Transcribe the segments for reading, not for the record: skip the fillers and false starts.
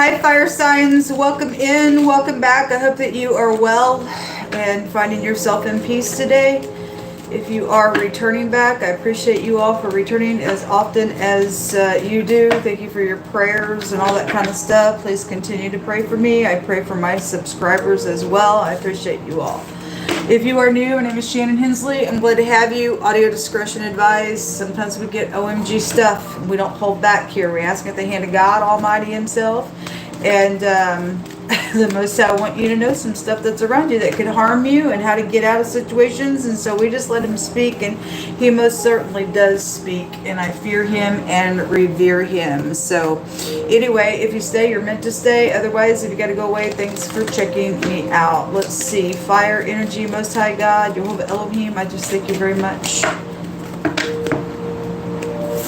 Hi, fire signs. Welcome in. Welcome back. I hope that you are well and finding yourself in peace today. If you are returning back, I appreciate you all for returning as often as you do. Thank you for your prayers and all that kind of stuff. Please continue to pray for me. I pray for my subscribers as well. I appreciate you all. If you are new, my name is Shannon Hensley. I'm glad to have you. Audio discretion advised. Sometimes we get OMG stuff. We don't hold back here. We ask at the hand of God Almighty Himself. And the Most High want you to know some stuff that's around you that could harm you and how to get out of situations. And so we just let Him speak. And He most certainly does speak. And I fear Him and revere Him. So anyway, if you stay, you're meant to stay. Otherwise, if you got to go away, thanks for checking me out. Let's see. Fire, energy, Most High God, Word of Elohim, I just thank you very much.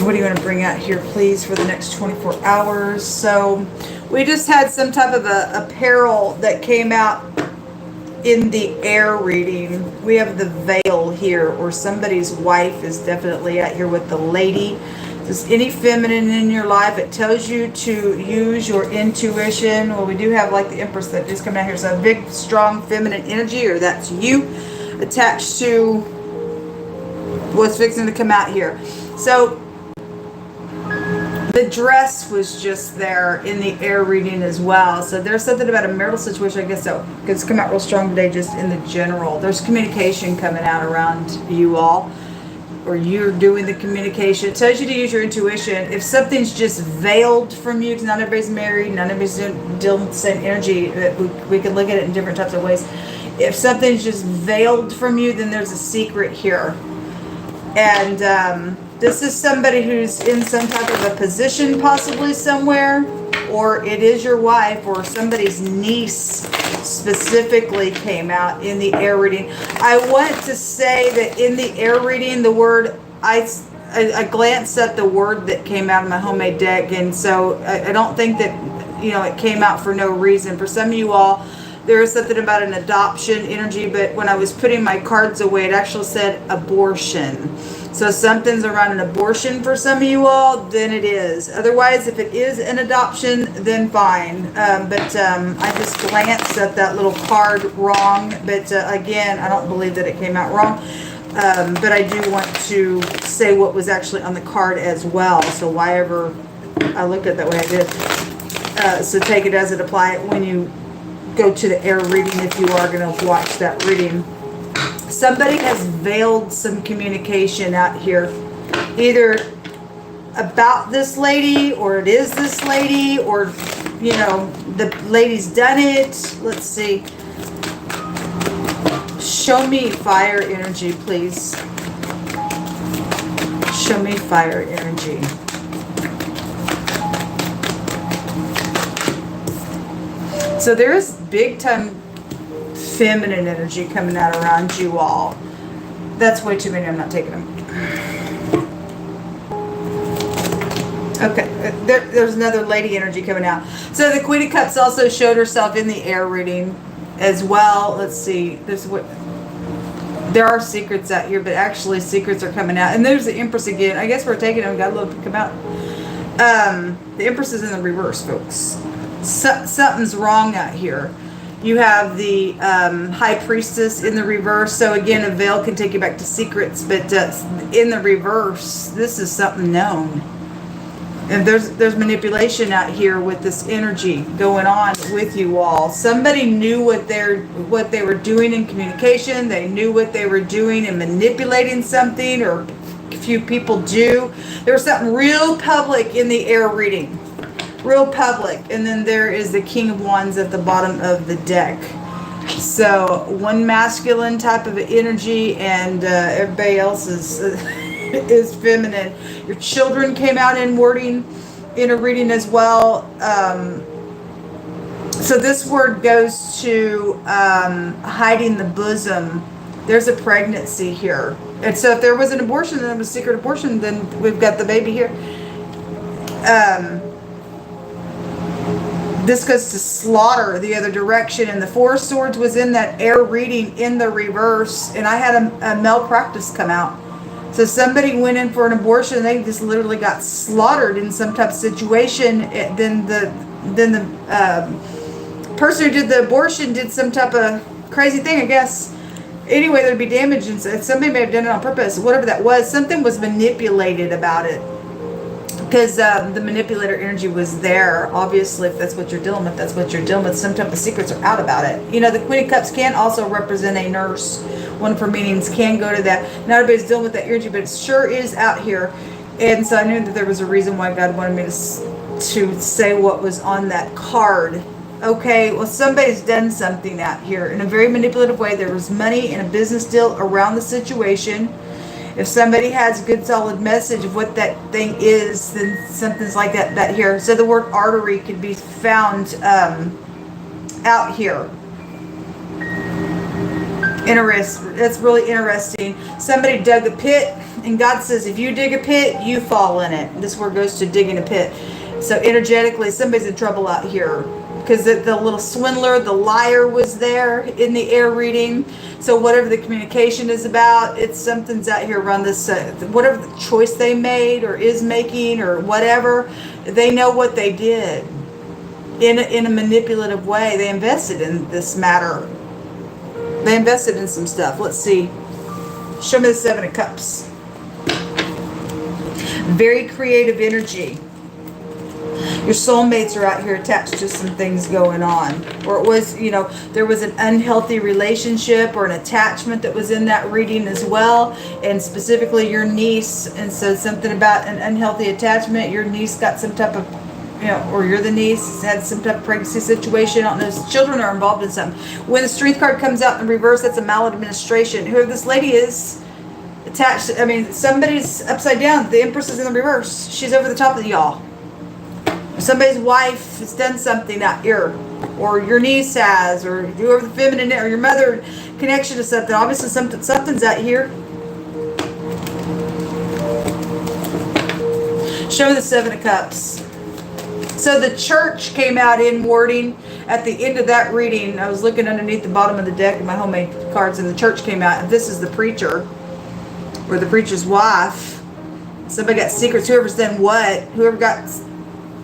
What do you want to bring out here, please, for the next 24 hours? So we just had some type of a peril that came out in the air reading. We have the veil here, or somebody's wife is definitely out here with the lady. Is any feminine in your life? It tells you to use your intuition. Well, we do have like the Empress that just come out here. So a big, strong feminine energy, or that's you attached to what's fixing to come out here. So the dress was just there in the air reading as well. So there's something about a marital situation, I guess, that could come out real strong today just in the general. There's communication coming out around you all, or you're doing the communication. It tells you to use your intuition. If something's just veiled from you, because not everybody's married, not everybody's dealing with the same energy, we can look at it in different types of ways. If something's just veiled from you, then there's a secret here. And this is somebody who's in some type of a position possibly somewhere, or it is your wife or somebody's niece specifically came out in the air reading. I want to say that in the air reading, the word, I glanced at the word that came out of my homemade deck, and so I don't think that, you know, it came out for no reason. For some of you all, there is something about an adoption energy, but when I was putting my cards away, it actually said abortion. So something's around an abortion for some of you all, then it is. Otherwise, if it is an adoption, then fine. But I just glanced at that little card wrong. But again, I don't believe that it came out wrong. But I do want to say what was actually on the card as well. So why ever I looked at it that way, I did. So take it as it applies when you go to the air reading, if you are going to watch that reading. Somebody has veiled some communication out here, either about this lady, or it is this lady, or, you know, the lady's done it. Let's see. Show me fire energy, please. Show me fire energy. So there is big time feminine energy coming out around you all. That's way too many. I'm not taking them. Okay, there's another lady energy coming out. So the Queen of Cups also showed herself in the air reading as well. Let's see. There are secrets out here, but actually secrets are coming out. And there's the Empress again. I guess we're taking them. Got a little come out. The Empress is in the reverse, folks. Something's wrong out here. You have the High Priestess in the reverse. So again, a veil can take you back to secrets, but in the reverse, this is something known. And there's manipulation out here with this energy going on with you all. Somebody knew what they were doing in communication. They knew what they were doing in manipulating something, or a few people do. There was something real public in the air reading. Real public. And then there is the King of Wands at the bottom of the deck. So one masculine type of energy, and everybody else is feminine. Your children came out in wording in a reading as well. So this word goes to hiding the bosom. There's a pregnancy here. And so if there was an abortion, then it was a secret abortion, then we've got the baby here. This goes to slaughter the other direction, and the Four of Swords was in that air reading in the reverse, and I had a malpractice come out. So somebody went in for an abortion, they just literally got slaughtered in some type of situation. Then then the person who did the abortion did some type of crazy thing, I guess. Anyway, there'd be damage, and somebody may have done it on purpose. Whatever that was, something was manipulated about it. Because the manipulator energy was there. Obviously, if that's what you're dealing with, that's what you're dealing with. Some type of secrets are out about it. You know, the Queen of Cups can also represent a nurse. One of her meanings can go to that. Not everybody's dealing with that energy, but it sure is out here. And so I knew that there was a reason why God wanted me to say what was on that card. Okay, well, somebody's done something out here in a very manipulative way. There was money and a business deal around the situation. If somebody has a good solid message of what that thing is, then something's like that here. So the word artery could be found out here. That's really interesting. Somebody dug a pit, and God says, if you dig a pit, you fall in it. This word goes to digging a pit. So energetically, somebody's in trouble out here. Because the little swindler, the liar was there in the air reading. So whatever the communication is about, something's out here around this, whatever the choice they made or is making or whatever, they know what they did in a manipulative way. They invested in this matter. They invested in some stuff. Let's see. Show me the Seven of Cups. Very creative energy. Your soulmates are out here attached to some things going on. Or it was, you know, there was an unhealthy relationship or an attachment that was in that reading as well. And specifically your niece. And so something about an unhealthy attachment. Your niece got some type of, you know, or you're the niece, had some type of pregnancy situation. I don't know, children are involved in something. When the Strength card comes out in reverse, that's a maladministration. Whoever this lady is, attached, I mean, somebody's upside down. The Empress is in the reverse. She's over the top of y'all. Somebody's wife has done something out here, or your niece has, or whoever the feminine, or your mother connection to something. Obviously, something's out here. Show the Seven of Cups. So the church came out in wording at the end of that reading. I was looking underneath the bottom of the deck of my homemade cards, and the church came out. And this is the preacher, or the preacher's wife. Somebody got secrets. Whoever's done what, whoever got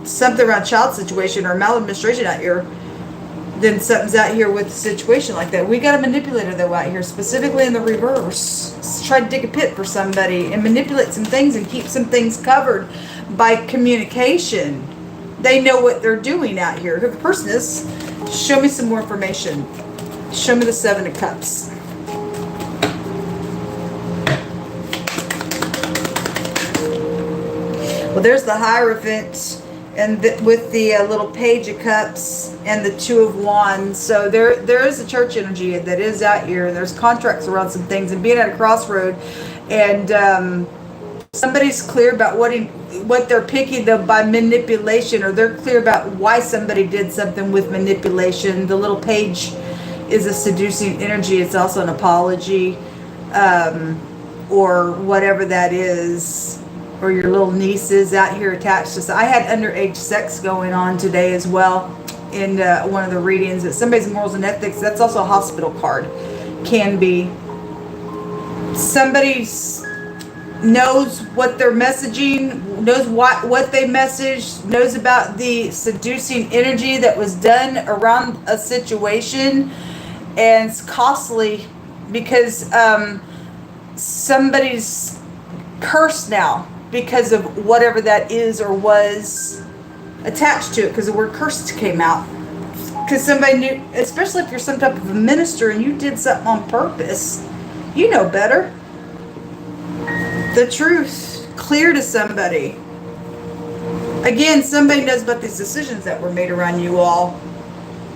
something around child situation or maladministration out here, then something's out here with a situation like that. We got a manipulator though out here, specifically in the reverse. Try to dig a pit for somebody and manipulate some things and keep some things covered by communication. They know what they're doing out here. Who the person is, show me some more information. Show me the Seven of Cups. Well, there's the Hierophant. And with the little Page of Cups and the Two of Wands. So there is a church energy that is out here. And there's contracts around some things. And being at a crossroad. And somebody's clear about what they're picking by manipulation. Or they're clear about why somebody did something with manipulation. The little Page is a seducing energy. It's also an apology. Or whatever that is. Or your little nieces out here attached to. I had underage sex going on today as well in one of the readings. That somebody's morals and ethics. That's also a hospital card. Can be. Somebody knows what they're messaging, knows what they messaged, knows about the seducing energy that was done around a situation, and it's costly because somebody's cursed now. Because of whatever that is or was attached to it. Because the word cursed came out. Because somebody knew, especially if you're some type of a minister and you did something on purpose. You know better. The truth. Clear to somebody. Again, somebody knows about these decisions that were made around you all.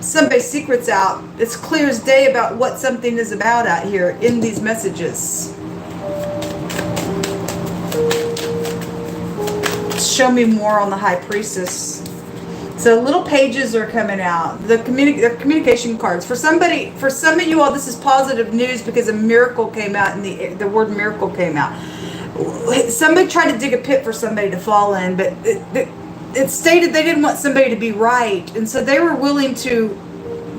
Somebody's secret's out. It's clear as day about what something is about out here in these messages. Show me more on the High Priestess. So little pages are coming out. The communication cards. For some of you all, this is positive news because a miracle came out and the word miracle came out. Somebody tried to dig a pit for somebody to fall in, but it stated they didn't want somebody to be right. And so they were willing to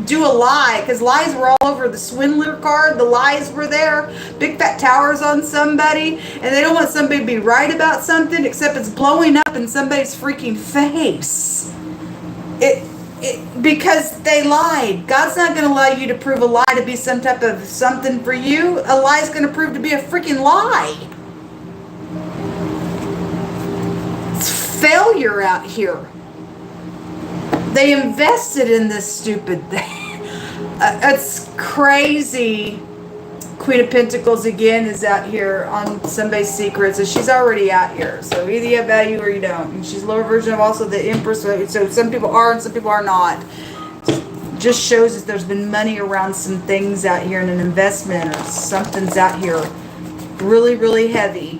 do a lie, because lies were all over the swindler card. The lies were there, big fat towers on somebody, and they don't want somebody to be right about something, except it's blowing up in somebody's freaking face. Because they lied. God's not going to allow you to prove a lie to be some type of something for you. A lie is going to prove to be a freaking lie. It's failure out here. They invested in this stupid thing. It's crazy. Queen of Pentacles again is out here on somebody's secrets. So she's already out here. So either you have value or you don't. And she's a lower version of also the Empress. So some people are and some people are not. Just shows that there's been money around some things out here in an investment or something's out here really, really heavy.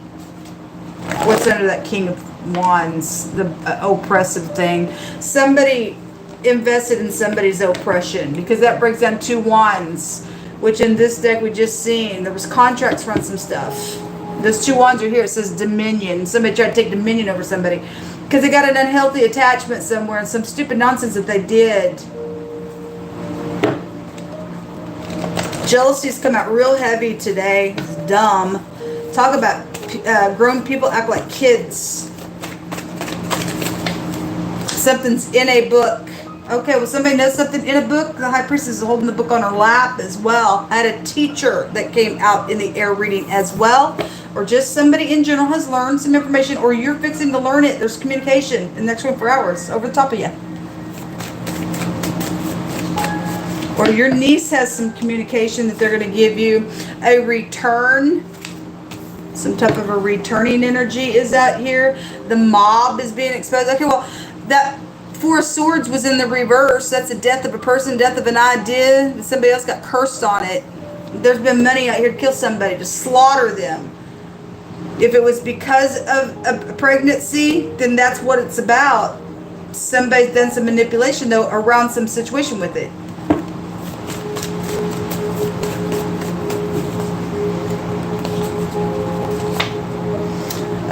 What's under that King of Wands? The oppressive thing. Somebody invested in somebody's oppression because that breaks down 2 wands. Which in this deck we just seen, there was contracts around some stuff. Those 2 wands are here. It says dominion. Somebody tried to take dominion over somebody because they got an unhealthy attachment somewhere and some stupid nonsense that they did. Jealousy's come out real heavy today. It's dumb. Talk about grown people act like kids. Something's in a book. Okay, well, somebody knows something in a book. The High Priestess is holding the book on her lap as well. I had a teacher that came out in the air reading as well. Or just somebody in general has learned some information, or you're fixing to learn it. There's communication in the next 24 hours over the top of you. Or your niece has some communication that they're going to give you. A return. Some type of a returning energy is out here. The mob is being exposed. Okay, well, that 4 of Swords was in the reverse. That's the death of a person, death of an idea. Somebody else got cursed on it. There's been money out here to kill somebody, to slaughter them. If it was because of a pregnancy, then that's what it's about. Somebody's done some manipulation, though, around some situation with it.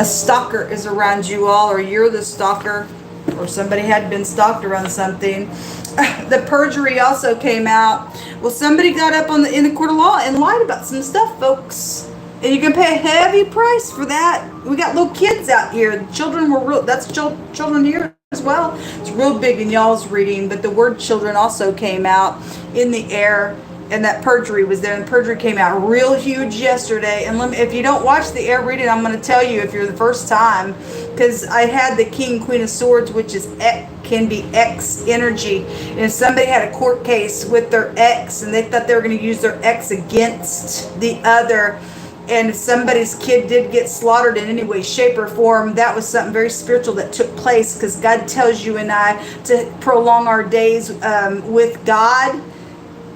A stalker is around you all, or you're the stalker. Or somebody had been stalked around something. The perjury also came out. Well, somebody got up in the court of law and lied about some stuff, folks. And you can pay a heavy price for that. We got little kids out here. Children were real. That's children here as well. It's real big in y'all's reading. But the word children also came out in the air. And that perjury was there. And perjury came out real huge yesterday. And if you don't watch the air reading, I'm going to tell you if you're the first time. Because I had the King, Queen of Swords, which is can be ex energy. And if somebody had a court case with their ex and they thought they were going to use their ex against the other, and if somebody's kid did get slaughtered in any way, shape, or form, that was something very spiritual that took place. Because God tells you and I to prolong our days with God.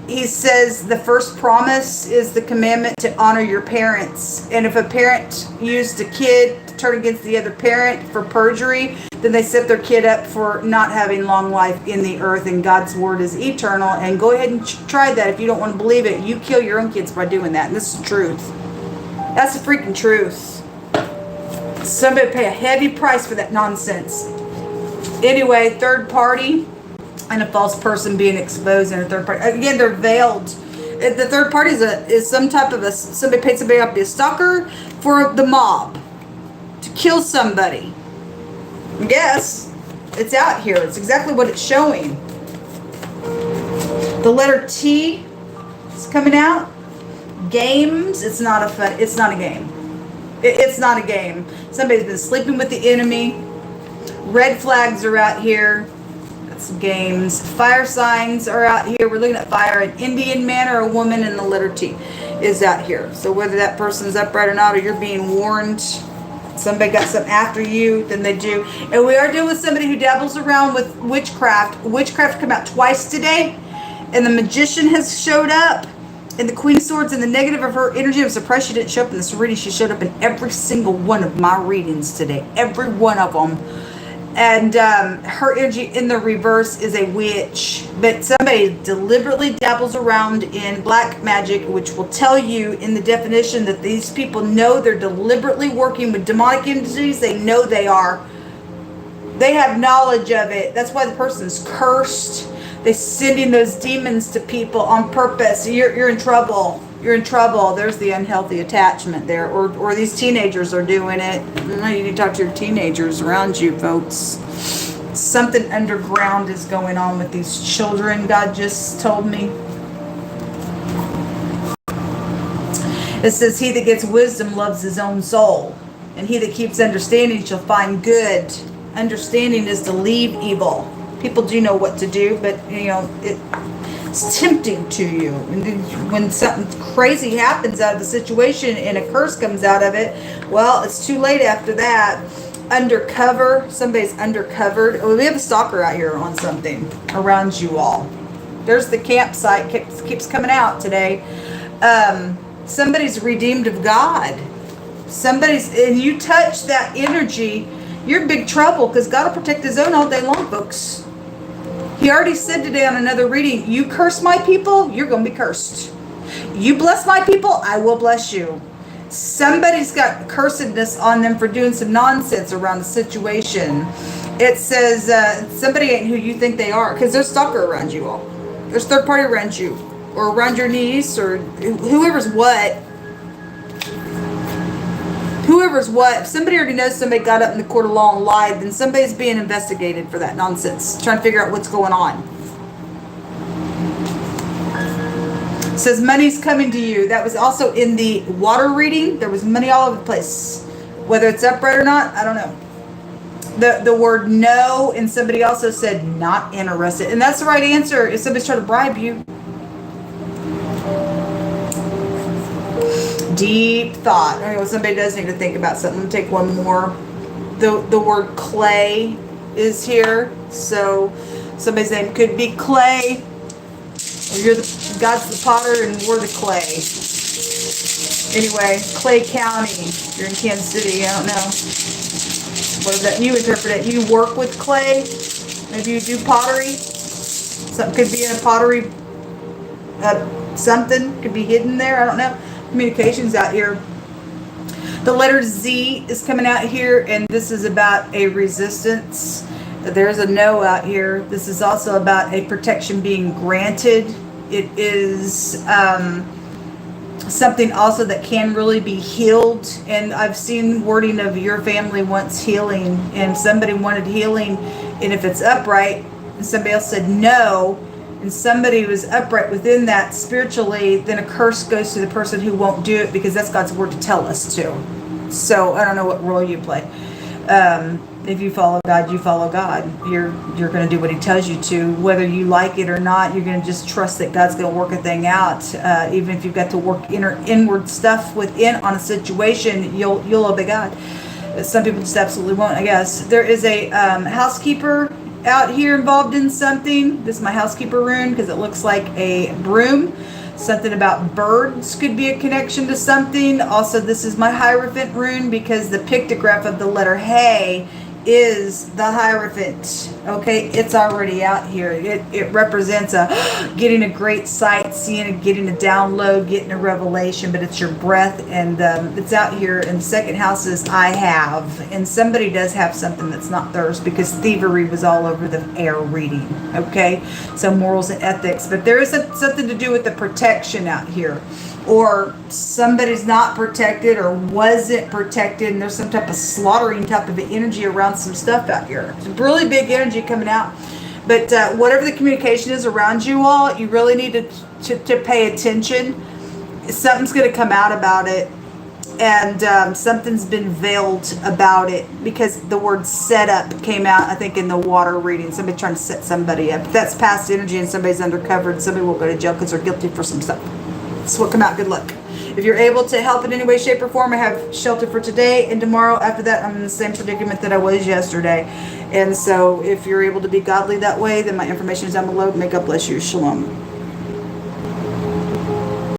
He says the first promise is the commandment to honor your parents. And if a parent used a kid to turn against the other parent for perjury, then they set their kid up for not having long life in the earth. And God's word is eternal. And go ahead and try that if you don't want to believe it. You kill your own kids by doing that. And this is the truth. That's the freaking truth. Somebody pay a heavy price for that nonsense. Anyway, third party. And a false person being exposed in a third party. Again, they're veiled. The third party is some type of somebody paid somebody off to be a stalker for the mob. To kill somebody. Yes, it's out here. It's exactly what it's showing. The letter T is coming out. Games. It's not a fun. It's not a game. It's not a game. Somebody's been sleeping with the enemy. Red flags are out here. Games. Fire signs are out here. We're looking at fire. An Indian man or a woman in the letter T is out here. So whether that person's upright or not, or you're being warned, somebody got something after you, then they do. And we are dealing with somebody who dabbles around with witchcraft. Witchcraft come out twice today. And the magician has showed up. And the Queen of Swords and the negative of her energy. I'm surprised she didn't show up in this reading. She showed up in every single one of my readings today. Every one of them. And her energy in the reverse is a witch. But somebody deliberately dabbles around in black magic, which will tell you in the definition that these people know they're deliberately working with demonic entities. They know they are. They have knowledge of it. That's why the person's cursed. They're sending those demons to people on purpose. You're in trouble. You're in trouble. There's the unhealthy attachment there. Or these teenagers are doing it. You need to talk to your teenagers around you, folks. Something underground is going on with these children, God just told me. It says, he that gets wisdom loves his own soul, and he that keeps understanding shall find good. Understanding is to leave evil. People do know what to do, but it's tempting to you. And then when something crazy happens out of the situation and a curse comes out of it, well, it's too late after that. Undercover, somebody's undercovered. Oh, we have a stalker out here on something around you all. There's the campsite, keeps coming out today. Somebody's redeemed of God. And you touch that energy, you're in big trouble, because God will protect his own all day long, folks. He already said today on another reading, you curse my people, you're going to be cursed. You bless my people, I will bless you. Somebody's got cursedness on them for doing some nonsense around the situation. It says somebody ain't who you think they are, because there's stalker around you all. There's third party around you, or around your niece, or whoever's what. Whoever's what. If somebody already knows somebody got up in the court of law and lied, then somebody's being investigated for that nonsense, trying to figure out what's going on. It says money's coming to you. That was also in the water reading. There was money all over the place. Whether it's upright or not, I don't know. The word no, and somebody also said not interested. And that's the right answer if somebody's trying to bribe you. Deep thought. Well, somebody does need to think about something. I'm going to take one more. The word clay is here. So somebody's name could be Clay. Or God's the potter and we're the clay. Anyway, Clay County. You're in Kansas City. I don't know. What is that? You interpret it. You work with clay. Maybe you do pottery. Something could be in a pottery. Something could be hidden there. I don't know. Communications out here. The letter Z is coming out here, and this is about a resistance. There's a no out here. This is also about a protection being granted. It is something also that can really be healed. And I've seen wording of your family wants healing, and somebody wanted healing, and if it's upright, and somebody else said no, and somebody was upright within that spiritually, then a curse goes to the person who won't do it, because that's God's word to tell us to. So I don't know what role you play. If you follow God, you follow God. You're going to do what he tells you to. Whether you like it or not, you're going to just trust that God's going to work a thing out. Even if you've got to work inward stuff within on a situation, you'll obey God. Some people just absolutely won't, I guess. There is a housekeeper out here involved in something. This is my housekeeper rune because it looks like a broom. Something about birds could be a connection to something. Also, this is my Hierophant rune because the pictograph of the letter Hey is the Hierophant. Okay, it's already out here. It represents getting a great sight, seeing, getting a download, getting a revelation, but it's your breath, and it's out here. And the second house is I have, and somebody does have something that's not theirs because thievery was all over the air reading. Okay, so morals and ethics, but there is something to do with the protection out here. Or somebody's not protected or wasn't protected, and there's some type of slaughtering type of energy around some stuff out here. It's a really big energy coming out. But whatever the communication is around you all, you really need to pay attention. Something's going to come out about it, and something's been veiled about it, because the word set up came out, I think, in the water reading. Somebody trying to set somebody up. If that's past energy and somebody's undercover, and somebody will go to jail because they're guilty for some stuff. That's what come out. Good luck. If you're able to help in any way, shape, or form, I have shelter for today and tomorrow. After that, I'm in the same predicament that I was yesterday. And so if you're able to be godly that way, then my information is down below. May God bless you. Shalom.